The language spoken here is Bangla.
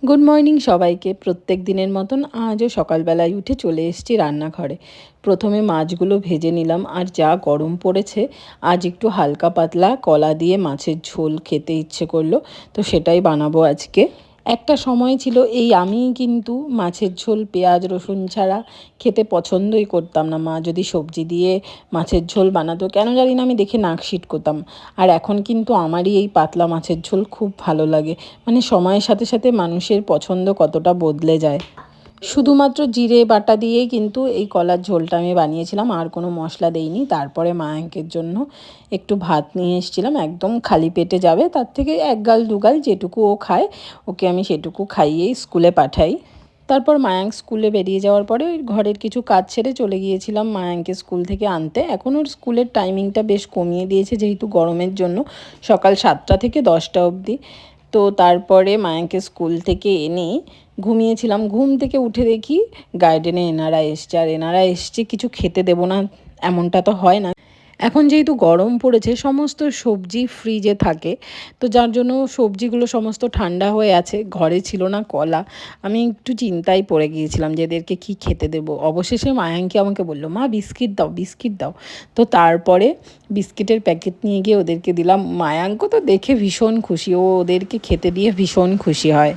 গুড মর্নিং সবাইকে। প্রত্যেক দিনের মতন আজও সকালবেলায় উঠে চলে এসেছি রান্নাঘরে। প্রথমে মাছগুলো ভেজে নিলাম, আর যা গরম পড়েছে আজ একটু হালকা পাতলা কলা দিয়ে মাছের ঝোল খেতে ইচ্ছে করলো, তো সেটাই বানাবো আজকে। একটা সময় ছিল আমি কিন্তু মাছের ঝোল পেঁয়াজ রসুন ছাড়া খেতে পছন্দই করতাম না। মা যদি সবজি দিয়ে মাছের ঝোল বানাতো, কেন জানি না আমি দেখে নাক সিটকোতাম। আর এখন কিন্তু আমারই এই পাতলা মাছের ঝোল খুব ভালো লাগে। মানে সময়ের সাথে সাথে মানুষের পছন্দ কতটা বদলে যায়। শুধুমাত্র জিরে বাটা দিয়েই কিন্তু এই কলার ঝোলটা আমি বানিয়েছিলাম, আর কোনো মশলা দেইনি। তারপরে মায়াঙ্কের জন্য একটু ভাত নিয়ে এসেছিলাম, একদম খালি পেটে যাবে, তার থেকে এক গাল দু গাল যেটুকু ও খায় ওকে আমি সেটুকু খাইয়েই স্কুলে পাঠাই। তারপর মায়াঙ্ক স্কুলে বেরিয়ে যাওয়ার পরে ওই ঘরের কিছু কাজ ছেড়ে চলে গিয়েছিলাম মায়াঙ্ককে স্কুল থেকে আনতে। এখন ওর স্কুলের টাইমিংটা বেশ কমিয়ে দিয়েছে, যেহেতু গরমের জন্য, সকাল 7টা থেকে 10টা অবধি। তো তারপরে মায়াঙ্ককে স্কুল থেকে এনে ঘুমিয়েছিলাম। ঘুম থেকে উঠে দেখি গার্ডেনে এনারা এসছে, আর এনারা এসছে কিছু খেতে দেবো না এমনটা তো হয় না। এখন যেহেতু গরম পড়েছে, সমস্ত সবজি ফ্রিজে থাকে, তো যার জন্য সবজিগুলো সমস্ত ঠান্ডা হয়ে আছে। ঘরে ছিল না কলা। আমি একটু চিন্তায় পড়ে গিয়েছিলাম যে এদেরকে কী খেতে দেবো। অবশেষে মায়াঙ্কি আমাকে বললো, মা বিস্কিট দাও, বিস্কিট দাও। তো তারপরে বিস্কিটের প্যাকেট নিয়ে গিয়ে ওদেরকে দিলাম। মায়াঙ্ক তো দেখে ভীষণ খুশি, ও ওদেরকে খেতে দিয়ে ভীষণ খুশি হয়।